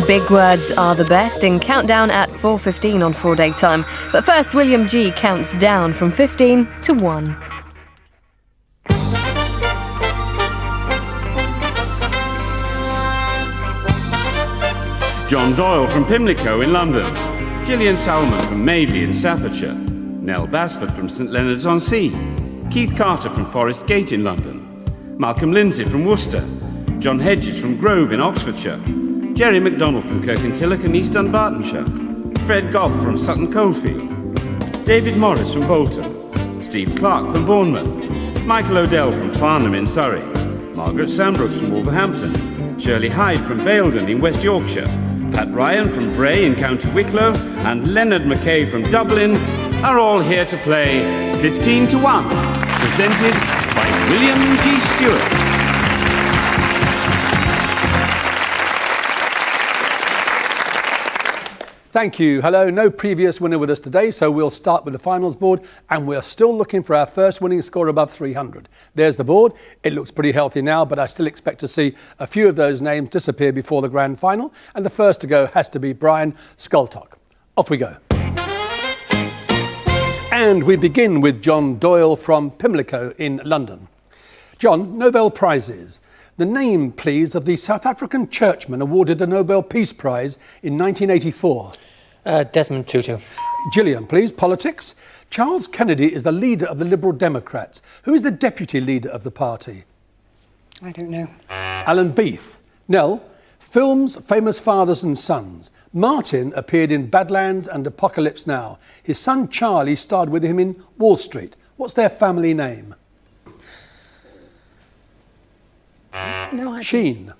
Big words are the best in Countdown at 4:15 on 4-Day Time. But first, William G counts down from 15 to 1. John Doyle from Pimlico in London. Gillian Salmon from Madeley in Staffordshire. Nell Basford from St Leonards-on-Sea. Keith Carter from Forest Gate in London. Malcolm Lindsay from Worcester. John Hedges from Grove in Oxfordshire. Jerry MacDonald from Kirkintilloch and East Dunbartonshire. Fred Goff from Sutton Coldfield. David Morris from Bolton. Steve Clark from Bournemouth. Michael Odell from Farnham in Surrey. Margaret Sandbrooks from Wolverhampton. Shirley Hyde from Baildon in West Yorkshire. Pat Ryan from Bray in County Wicklow and Leonard Mackay from Dublin are all here to play 15 to 1, presented by William G. Stewart. Thank you. Hello, no previous winner with us today, so we'll start with the finals board, and we're still looking for our first winning score above 300. There's the board. It looks pretty healthy now, but I still expect to see a few of those names disappear before the grand final, and the first to go has to be Brian Skultock. Off we go. And we begin with John Doyle from Pimlico in London. John, Nobel Prizes. The name, please, of the South African churchman awarded the Nobel Peace Prize in 1984. Desmond Tutu. Gillian, please. Politics. Charles Kennedy is the leader of the Liberal Democrats. Who is the deputy leader of the party? I don't know. Alan Beith. Nell. Films, Famous Fathers and Sons. Martin appeared in Badlands and Apocalypse Now. His son Charlie starred with him in Wall Street. What's their family name? No idea. Sheen.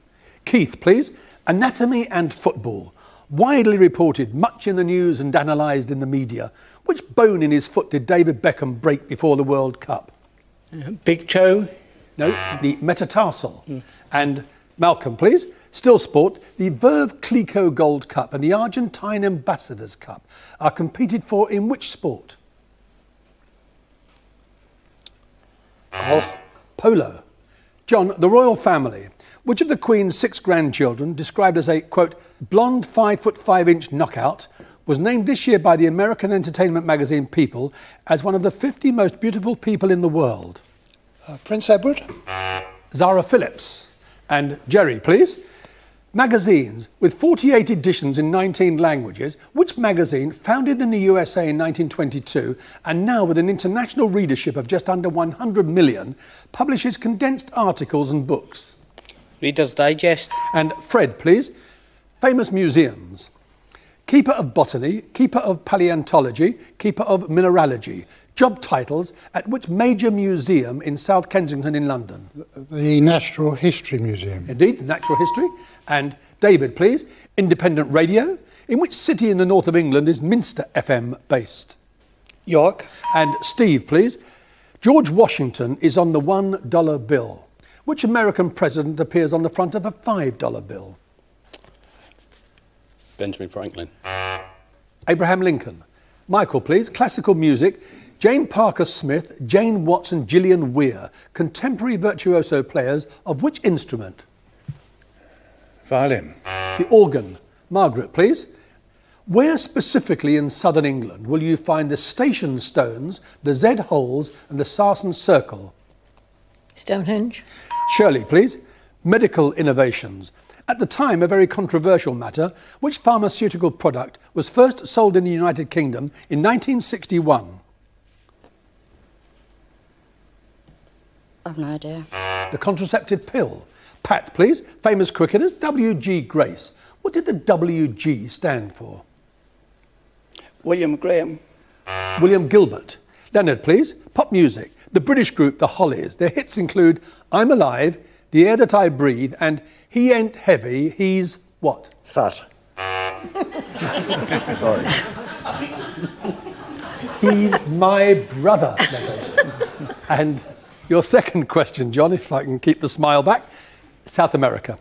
Keith, please. Anatomy and football. Widely reported, much in the news and analysed in the media. Which bone in his foot did David Beckham break before the World Cup? Big toe. No, the metatarsal. And Malcolm, please. Still sport. The Veuve Clicquot Gold Cup and the Argentine Ambassadors Cup are competed for in which sport? Golf. Polo. John, the royal family. Which of the Queen's 6 grandchildren, described as a, quote, blonde 5'5" knockout, was named this year by the American entertainment magazine People as one of the 50 most beautiful people in the world? Prince Edward. Zara Phillips. And Jerry, please. Magazines. With 48 editions in 19 languages, which magazine, founded in the USA in 1922 and now with an international readership of just under 100 million, publishes condensed articles and books? Reader's Digest. And Fred, please. Famous museums. Keeper of Botany, Keeper of Paleontology, Keeper of Mineralogy. Job titles at which major museum in South Kensington in London? The Natural History Museum. Indeed, Natural History. And David, please. Independent radio. In which city in the north of England is Minster FM based? York. And Steve, please. George Washington is on the $1 bill. Which American president appears on the front of a $5 bill? Benjamin Franklin. Abraham Lincoln. Michael, please. Classical music. Jane Parker Smith, Jane Watson, Gillian Weir. Contemporary virtuoso players of which instrument? Violin. The organ. Margaret, please. Where specifically in southern England will you find the Station Stones, the Z Holes and the Sarsen Circle? Stonehenge. Shirley, please. Medical innovations. At the time, a very controversial matter, which pharmaceutical product was first sold in the United Kingdom in 1961? I've no idea. The contraceptive pill. Pat, please. Famous cricketers. W.G. Grace. What did the W.G. stand for? William Graham. William Gilbert. Leonard, please. Pop music. The British group The Hollies. Their hits include I'm Alive, The Air That I Breathe, and He Ain't Heavy, He's what? Fat. Sorry. He's my brother, Leonard. And your second question, John, if I can keep the smile back. South America.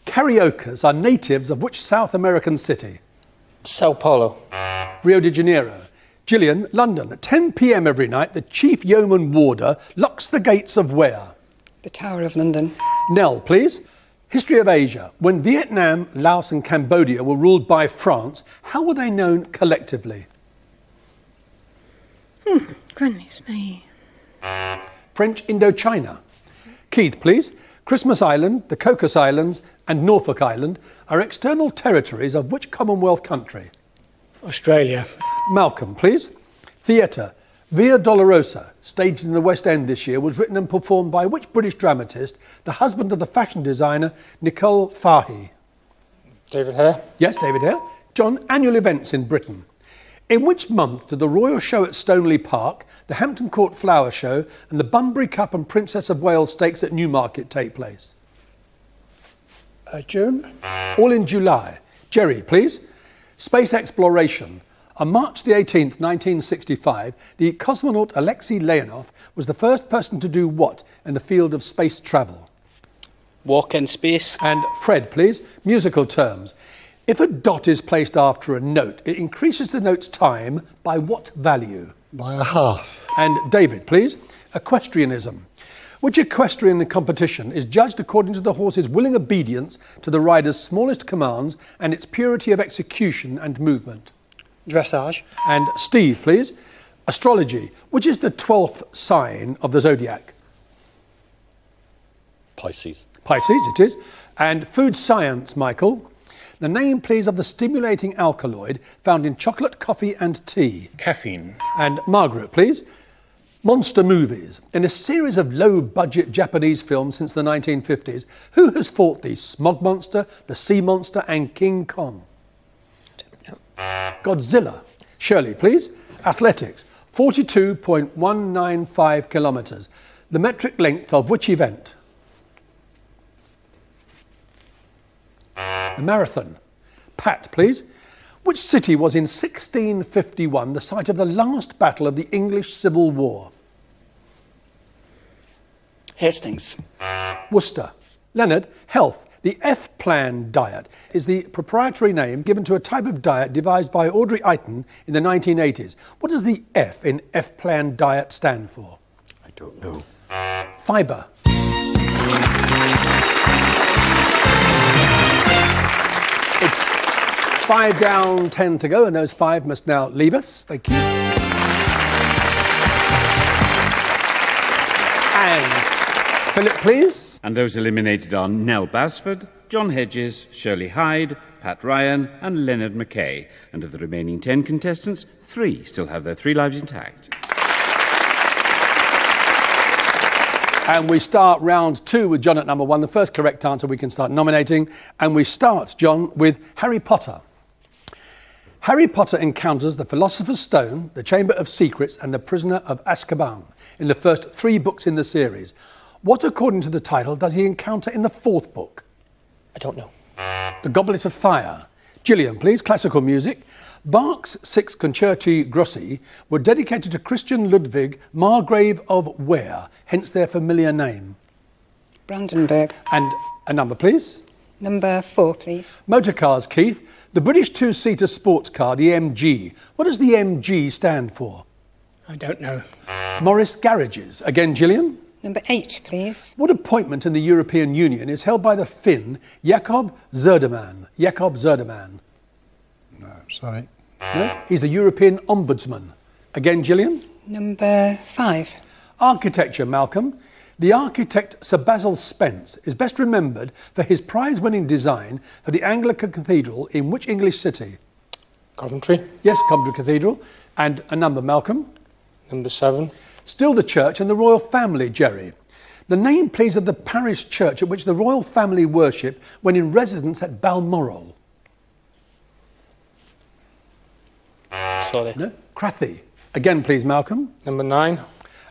Cariocas are natives of which South American city? Sao Paulo. Rio de Janeiro. Gillian, London. At 10 p.m. every night, the chief yeoman warder locks the gates of where? The Tower of London. Nell, please. History of Asia. When Vietnam, Laos and Cambodia were ruled by France, how were they known collectively? Goodness me. French Indochina. Keith, please. Christmas Island, the Cocos Islands and Norfolk Island are external territories of which Commonwealth country? Australia. Malcolm, please. Theatre. Via Dolorosa, staged in the West End this year, was written and performed by which British dramatist, the husband of the fashion designer Nicole Fahy? David Hare. Yes, David Hare. John, annual events in Britain. In which month did the Royal Show at Stoneleigh Park, the Hampton Court Flower Show and the Bunbury Cup and Princess of Wales Stakes at Newmarket take place? June. All in July. Jerry, please. Space exploration. On March the 18th, 1965, the cosmonaut Alexei Leonov was the first person to do what in the field of space travel? Walk in space. And Fred, please, musical terms. If a dot is placed after a note, it increases the note's time by what value? By a half. And David, please, equestrianism. Which equestrian competition is judged according to the horse's willing obedience to the rider's smallest commands and its purity of execution and movement? Dressage. And Steve, please. Astrology. Which is the 12th sign of the zodiac? Pisces. Pisces, it is. And food science, Michael. The name, please, of the stimulating alkaloid found in chocolate, coffee and tea. Caffeine. And Margaret, please. Monster movies. In a series of low-budget Japanese films since the 1950s, who has fought the Smog Monster, the Sea Monster and King Kong? Godzilla. Shirley, please. Athletics. 42.195 kilometres. The metric length of which event? The marathon. Pat, please. Which city was in 1651 the site of the last battle of the English Civil War? Hastings. Worcester. Leonard. Health. The F-Plan diet is the proprietary name given to a type of diet devised by Audrey Eiton in the 1980s. What does the F in F-Plan diet stand for? I don't know. Fibre. It's 5 down, 10 to go, and those 5 must now leave us. Thank you. And Philip, please. And those eliminated are Nell Basford, John Hedges, Shirley Hyde, Pat Ryan and Leonard Mackay. And of the remaining 10 contestants, 3 still have their 3 lives intact. And we start round 2 with John at number 1. The first correct answer we can start nominating. And we start, John, with Harry Potter. Harry Potter encounters the Philosopher's Stone, the Chamber of Secrets and the Prisoner of Azkaban in the first 3 books in the series. What, according to the title, does he encounter in the 4th book? I don't know. The Goblet of Fire. Gillian, please. Classical music. Bach's 6 Concerti Grossi were dedicated to Christian Ludwig, Margrave of Ware, hence their familiar name. Brandenburg. And a number, please. Number 4, please. Motor cars, Keith. The British 2-seater sports car, the MG. What does the MG stand for? I don't know. Morris Garages. Again, Gillian. Number 8, please. What appointment in the European Union is held by the Finn Jakob Zerdeman? Jakob Zerdeman. No, sorry. No? He's the European Ombudsman. Again, Gillian. Number 5. Architecture, Malcolm. The architect Sir Basil Spence is best remembered for his prize-winning design for the Anglican Cathedral in which English city? Coventry. Yes, Coventry Cathedral. And a number, Malcolm. Number 7. Still the church and the royal family, Jerry. The name, please, of the parish church at which the royal family worship when in residence at Balmoral. Sorry. No? Crathy. Again, please, Malcolm. Number 9.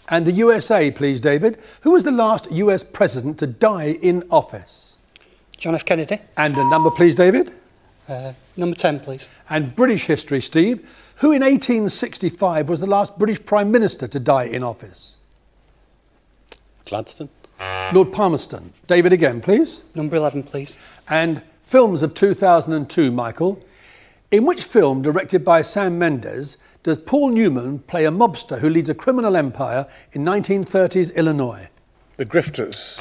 And the USA, please, David. Who was the last US president to die in office? John F. Kennedy. And a number, please, David. Number 10, please. And British history, Steve. Who in 1865 was the last British Prime Minister to die in office? Gladstone. Lord Palmerston. David again, please. Number 11, please. And films of 2002, Michael. In which film, directed by Sam Mendes, does Paul Newman play a mobster who leads a criminal empire in 1930s Illinois? The Grifters.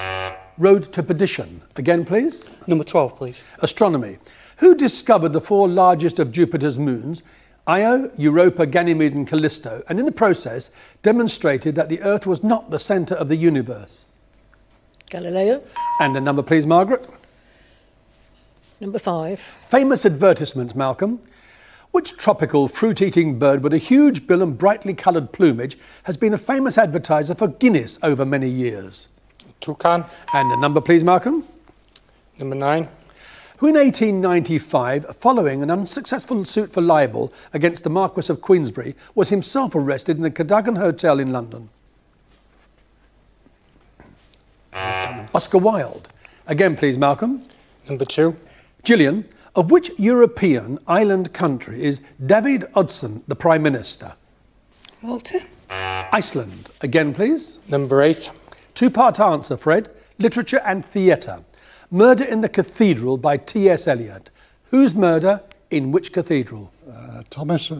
Road to Perdition. Again, please. Number 12, please. Astronomy. Who discovered the four largest of Jupiter's moons, Io, Europa, Ganymede and Callisto, and in the process demonstrated that the Earth was not the centre of the universe? Galileo. And a number, please, Margaret. Number 5. Famous advertisements, Malcolm. Which tropical fruit-eating bird with a huge bill and brightly coloured plumage has been a famous advertiser for Guinness over many years? Toucan. And a number, please, Malcolm. Number 9. Who in 1895, following an unsuccessful suit for libel against the Marquess of Queensberry, was himself arrested in the Cadogan Hotel in London? Oscar Wilde. Again, please, Malcolm. Number 2. Gillian, of which European island country is David Hudson the Prime Minister? Malta. Iceland. Again, please. Number 8. Two-part answer, Fred. Literature and theatre. Murder in the Cathedral by T.S. Eliot. Whose murder in which cathedral? Thomas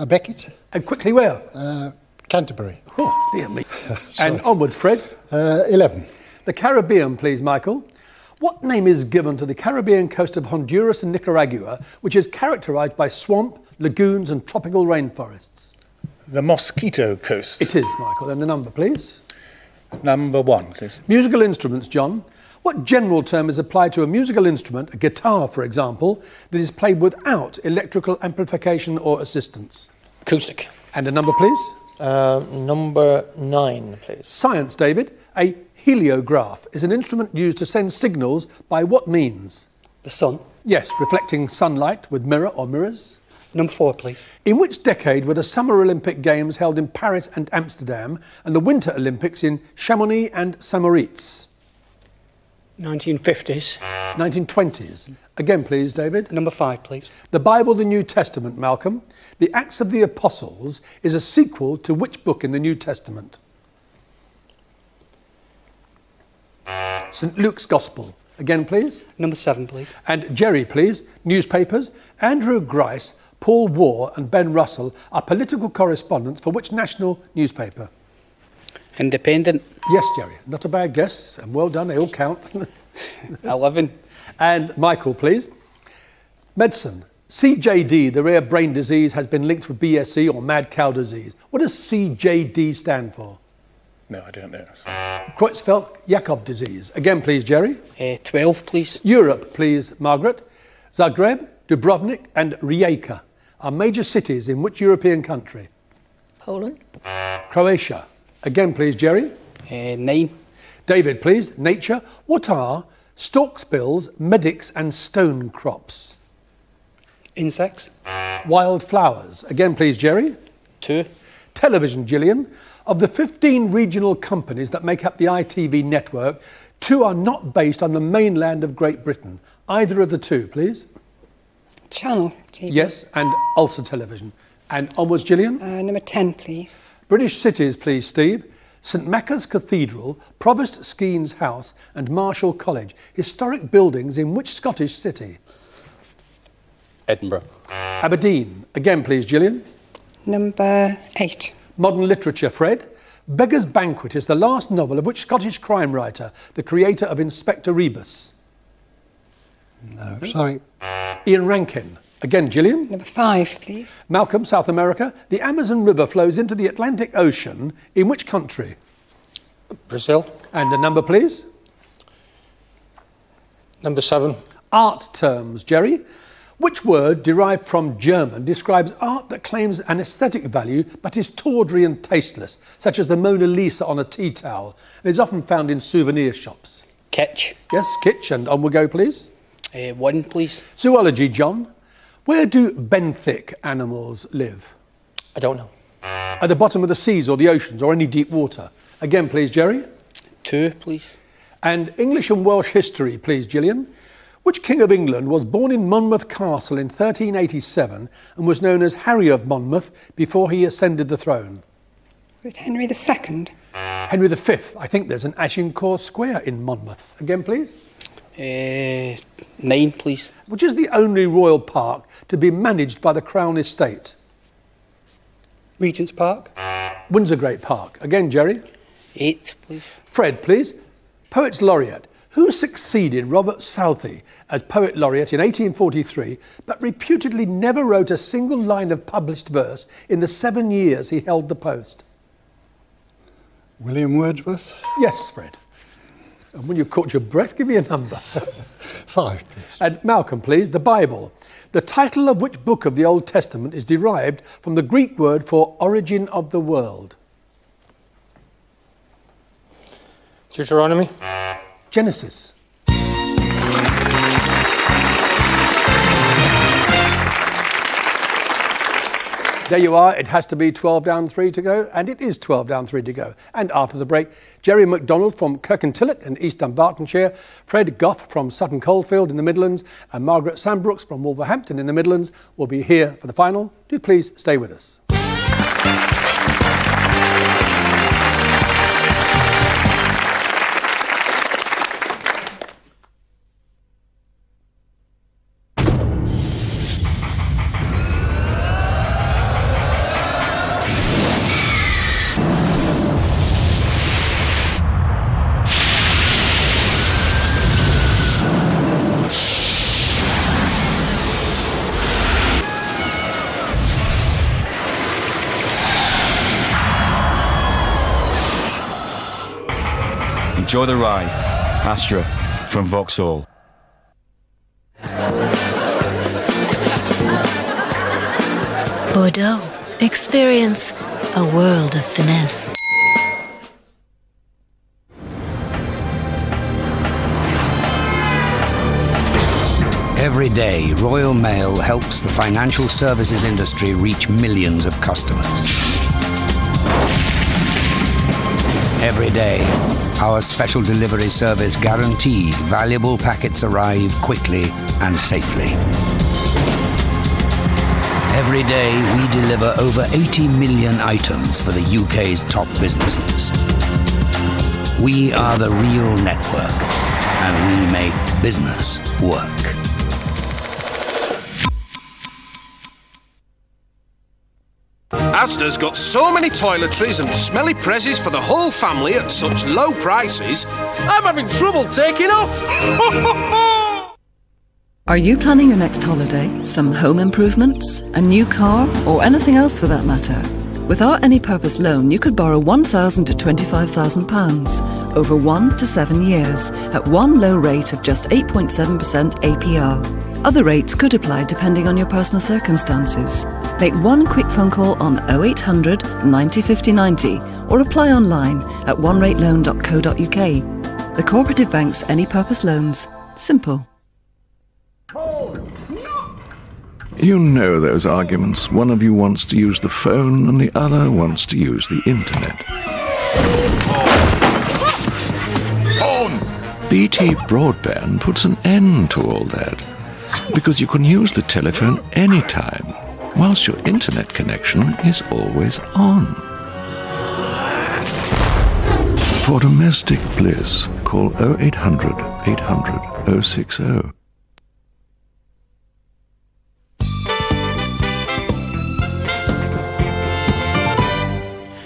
Becket. And quickly, where? Canterbury. Oh, dear me. And onwards, Fred. 11. The Caribbean, please, Michael. What name is given to the Caribbean coast of Honduras and Nicaragua, which is characterised by swamp, lagoons and tropical rainforests? The Mosquito Coast. It is, Michael. And the number, please. Number 1, please. Musical instruments, John. What general term is applied to a musical instrument, a guitar, for example, that is played without electrical amplification or assistance? Acoustic. And a number, please. Number 9, please. Science, David. A heliograph is an instrument used to send signals by what means? The sun. Yes, reflecting sunlight with mirror or mirrors. Number 4, please. In which decade were the Summer Olympic Games held in Paris and Amsterdam and the Winter Olympics in Chamonix and Samoritz? 1950s. 1920s. Again, please, David. Number 5, please. The Bible, the New Testament, Malcolm. The Acts of the Apostles is a sequel to which book in the New Testament? St. Luke's Gospel. Again, please. Number 7, please. And Jerry, please. Newspapers. Andrew Grice, Paul Waugh and Ben Russell are political correspondents for which national newspaper? Independent. Yes, Jerry. Not a bad guess. And well done. They all count. 11. And Michael, please. Medicine. CJD, the rare brain disease, has been linked with BSE or mad cow disease. What does CJD stand for? No, I don't know. Creutzfeldt-Jakob disease. Again, please, Jerry. 12, please. Europe, please, Margaret. Zagreb, Dubrovnik and Rijeka are major cities in which European country? Poland. Croatia. Again, please, Jerry. 9. David, please. Nature. What are storkbills, medics and stone crops? Insects. Wildflowers. Again, please, Jerry. 2. Television, Gillian. Of the 15 regional companies that make up the ITV network, 2 are not based on the mainland of Great Britain. Either of the 2, please. Channel TV. Yes, and Ulster Television. And onwards, Gillian. Number 10, please. British cities, please, Steve. St Macca's Cathedral, Provost Skene's House and Marischal College. Historic buildings in which Scottish city? Edinburgh. Aberdeen. Again, please, Gillian. Number 8. Modern literature, Fred. Beggar's Banquet is the last novel of which Scottish crime writer, the creator of Inspector Rebus? No, sorry. Ian Rankin. Again, Gillian. Number 5, please. Malcolm, South America. The Amazon River flows into the Atlantic Ocean in which country? Brazil. And a number, please. Number 7. Art terms, Jerry. Which word, derived from German, describes art that claims an aesthetic value but is tawdry and tasteless, such as the Mona Lisa on a tea towel, and is often found in souvenir shops? Kitsch. Yes, kitsch, and on we go, please. 1, please. Zoology, John. Where do benthic animals live? I don't know. At the bottom of the seas or the oceans or any deep water? Again, please, Jerry. 2, please. And English and Welsh history, please, Gillian. Which King of England was born in Monmouth Castle in 1387 and was known as Harry of Monmouth before he ascended the throne? Was it Henry II? Henry V. I think there's an Agincourt Square in Monmouth. Again, please. 9, please. Which is the only royal park to be managed by the Crown Estate? Regent's Park. Windsor Great Park. Again, Jerry. 8, please. Fred, please. Poets Laureate. Who succeeded Robert Southey as Poet Laureate in 1843, but reputedly never wrote a single line of published verse in the 7 years he held the post? William Wordsworth? Yes, Fred. And when you've caught your breath, give me a number. 5, please. And Malcolm, please. The Bible. The title of which book of the Old Testament is derived from the Greek word for origin of the world? Deuteronomy. Genesis. There you are. It has to be 12 down 3 to go, and it is 12 down 3 to go. And after the break, Jerry McDonald from Kirkintilloch in East Dunbartonshire, Fred Goff from Sutton Coldfield in the Midlands, and Margaret Sambrooks from Wolverhampton in the Midlands will be here for the final. Do please stay with us. Enjoy the ride. Astra from Vauxhall. Bordeaux. Experience a world of finesse. Every day, Royal Mail helps the financial services industry reach millions of customers. Every day, our special delivery service guarantees valuable packets arrive quickly and safely. Every day, we deliver over 80 million items for the UK's top businesses. We are the real network, and we make business work. Asda's got so many toiletries and smelly prezzies for the whole family at such low prices, I'm having trouble taking off. Are you planning your next holiday? Some home improvements? A new car? Or anything else for that matter? With our Any Purpose loan, you could borrow £1,000 to £25,000 over 1 to 7 years at one low rate of just 8.7% APR. Other rates could apply depending on your personal circumstances. Make one quick phone call on 0800 90 50 90 or apply online at onerateloan.co.uk. The Cooperative Bank's Any Purpose Loans. Simple. You know those arguments. One of you wants to use the phone and the other wants to use the internet. Phone! BT Broadband puts an end to all that, because you can use the telephone anytime, whilst your internet connection is always on. For domestic bliss, call 0800 800 060.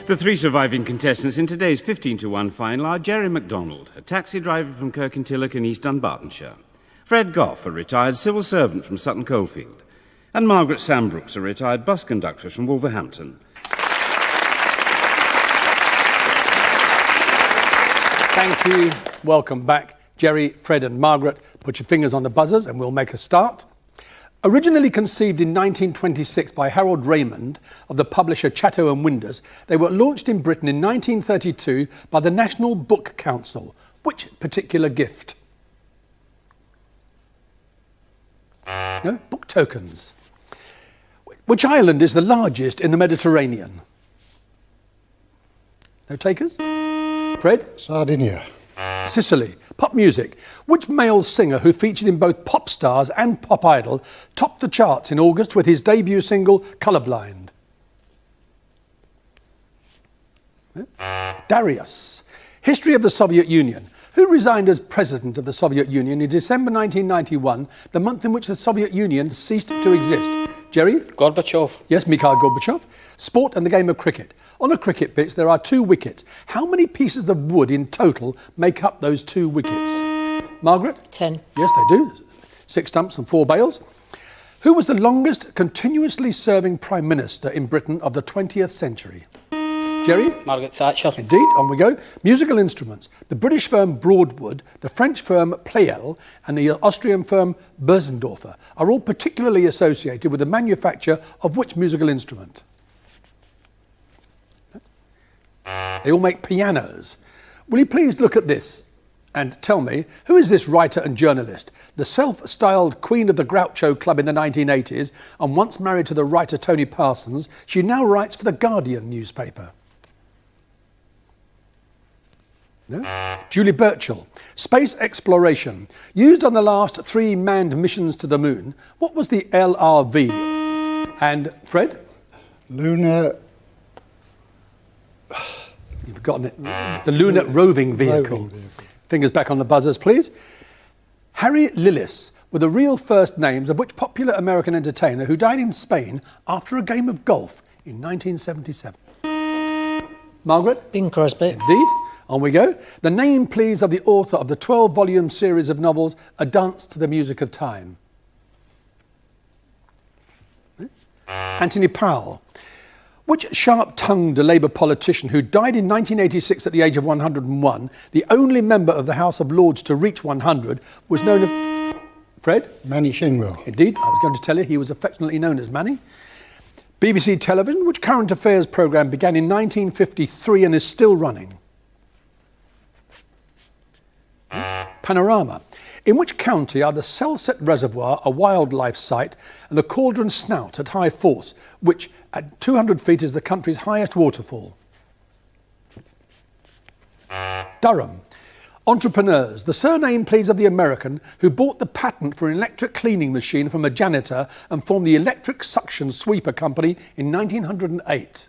The three surviving contestants in today's 15-to-1 final are Jerry McDonald, a taxi driver from Kirkintilloch in East Dunbartonshire, Fred Goff, a retired civil servant from Sutton Coldfield, and Margaret Sambrooks, a retired bus conductor from Wolverhampton. Thank you. Welcome back. Jerry, Fred and Margaret, put your fingers on the buzzers and we'll make a start. Originally conceived in 1926 by Harold Raymond of the publisher Chatto and Windus, they were launched in Britain in 1932 by the National Book Council. Which particular gift? No? Book tokens. Which island is the largest in the Mediterranean? No takers? Fred? Sardinia. Sicily. Pop music. Which male singer who featured in both Pop Stars and Pop Idol topped the charts in August with his debut single, Colourblind? Darius. History of the Soviet Union. Who resigned as president of the Soviet Union in December 1991, the month in which the Soviet Union ceased to exist? Jerry? Gorbachev. Yes, Mikhail Gorbachev. Sport and the game of cricket. On a cricket pitch, there are 2 wickets. How many pieces of wood in total make up those 2 wickets? Margaret? 10. Yes, they do. 6 stumps and 4 bails. Who was the longest continuously serving Prime Minister in Britain of the 20th century? Jerry? Margaret Thatcher. Indeed, on we go. Musical instruments. The British firm Broadwood, the French firm Pleyel and the Austrian firm Bösendorfer are all particularly associated with the manufacture of which musical instrument? They all make pianos. Will you please look at this and tell me, who is this writer and journalist? The self-styled Queen of the Groucho Club in the 1980s and once married to the writer Tony Parsons, she now writes for the Guardian newspaper. No? Julie Burchill. Space exploration. Used on the last 3 manned missions to the moon, what was the LRV? And Fred? Lunar... You've forgotten it. It's the Lunar Roving Vehicle. Fingers back on the buzzers, please. Harry Lillis were the real first names of which popular American entertainer who died in Spain after a game of golf in 1977? Margaret? Bing Crosby. Indeed. On we go. The name, please, of the author of the 12-volume series of novels A Dance to the Music of Time. Anthony Powell. Which sharp-tongued Labour politician who died in 1986 at the age of 101, the only member of the House of Lords to reach 100, was known as... Fred? Manny Shinwell. Indeed, I was going to tell you he was affectionately known as Manny. BBC Television, which current affairs programme began in 1953 and is still running? Panorama. In which county are the Selset Reservoir, a wildlife site, and the Cauldron Snout at High Force, which at 200 feet is the country's highest waterfall? Durham. Entrepreneurs. The surname, please, of the American who bought the patent for an electric cleaning machine from a janitor and formed the Electric Suction Sweeper Company in 1908.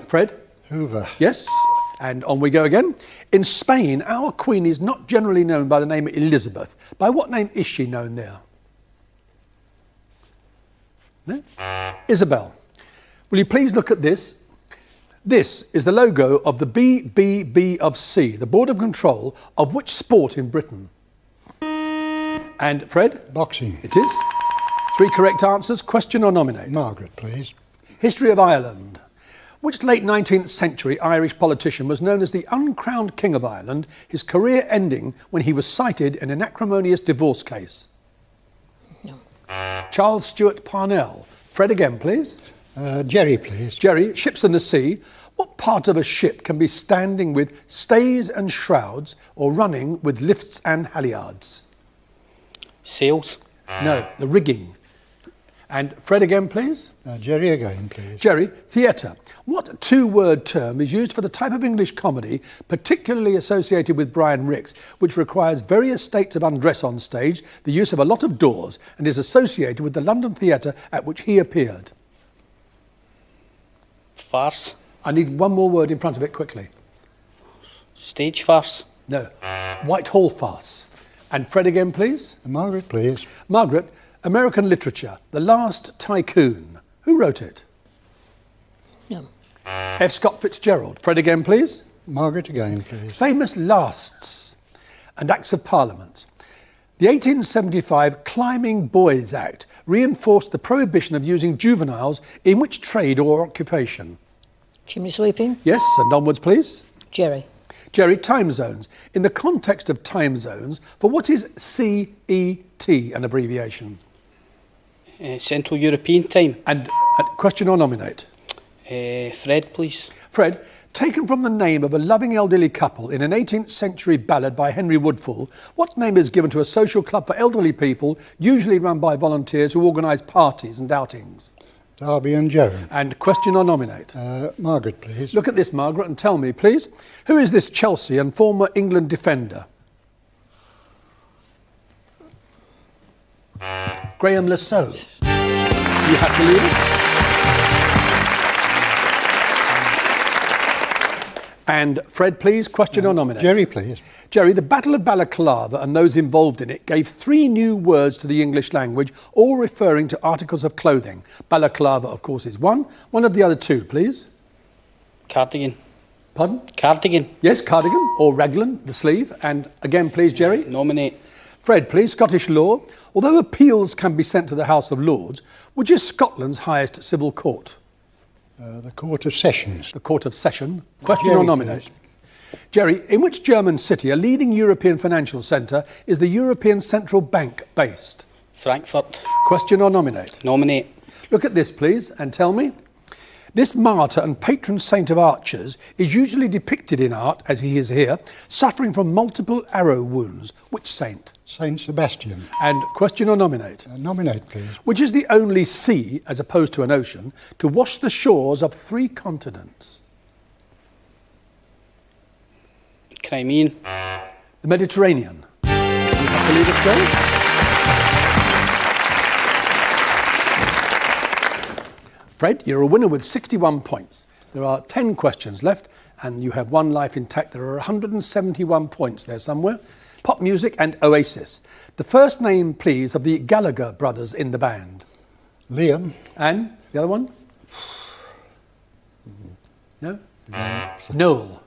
Fred? Hoover. Yes. And on we go again. In Spain, our Queen is not generally known by the name Elizabeth. By what name is she known there? No? Isabel. Will you please look at this? This is the logo of the BBB of C, the Board of Control of which sport in Britain? And Fred? Boxing. It is. 3 correct answers. Question or nominate? Margaret, please. History of Ireland. Which late 19th century Irish politician was known as the uncrowned King of Ireland, his career ending when he was cited in an acrimonious divorce case? No. Charles Stewart Parnell. Fred again, please. Jerry, please. Jerry, ships in the sea. What part of a ship can be standing with stays and shrouds or running with lifts and halyards? Sails. No, the rigging. And Fred again, please. Jerry again, please. Jerry, theatre. What 2-word term is used for the type of English comedy particularly associated with Brian Rix, which requires various states of undress on stage, the use of a lot of doors, and is associated with the London theatre at which he appeared? Farce. I need one more word in front of it quickly. Stage farce. No. Whitehall farce. And Fred again, please. Margaret, please. Margaret, American literature, The Last Tycoon. Who wrote it? No. F. Scott Fitzgerald. Fred again, please. Margaret again, please. Famous lasts and acts of parliament. The 1875 Climbing Boys Act reinforced the prohibition of using juveniles in which trade or occupation? Chimney sweeping? Yes, and onwards, please. Jerry. Jerry, time zones. In the context of time zones, for what is CET an abbreviation? Central European Time. And question or nominate? Fred, please. Fred, taken from the name of a loving elderly couple in an 18th century ballad by Henry Woodfull, what name is given to a social club for elderly people, usually run by volunteers who organise parties and outings? Darby and Joan. And question or nominate? Margaret, please. Look at this, Margaret, and tell me, please, who is this Chelsea and former England defender? Graham Lasso. You have to leave it. And Fred, please, question or nominate? Jerry, please. Jerry, the Battle of Balaclava and those involved in it gave 3 new words to the English language, all referring to articles of clothing. Balaclava, of course, is one. One of the other 2, please. Cardigan. Pardon? Cardigan. Yes, cardigan or raglan, the sleeve. And again, please, Jerry. Nominate. Fred, please. Scottish law. Although appeals can be sent to the House of Lords, which is Scotland's highest civil court? The Court of Sessions. The Court of Session. Question Jerry, or nominate? please. Jerry, in which German city, a leading European financial centre, is the European Central Bank based? Frankfurt. Question or nominate? Nominate. Look at this, please, and tell me. This martyr and patron saint of archers is usually depicted in art, as he is here, suffering from multiple arrow wounds. Which saint? Saint Sebastian. And question or nominate? Nominate, please. Which is the only sea, as opposed to an ocean, to wash the shores of 3 continents? Crimean. The Mediterranean. You have to leave it go. Fred, you're a winner with 61 points. There are 10 questions left, and you have 1 life intact. There are 171 points there somewhere. Pop music and Oasis. The first name, please, of the Gallagher brothers in the band. Liam. And the other one? No? Noel.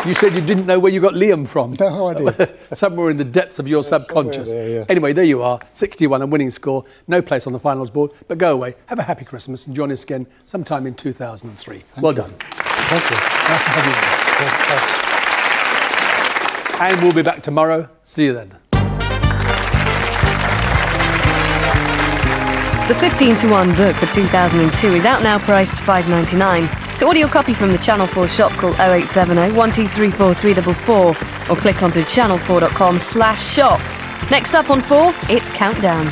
You said you didn't know where you got Liam from. No, I did. Somewhere in the depths of your subconscious. There, yeah. Anyway, there you are, 61, a winning score, no place on the finals board, but go away, have a happy Christmas and join us again sometime in 2003. Well done. Thank you. Nice to have you. And we'll be back tomorrow. See you then. The 15-to-1 book for 2002 is out now, priced $5.99. To order your copy from the Channel 4 shop, call 0870 1234 344 or click onto channel4.com/shop. Next up on 4, it's Countdown.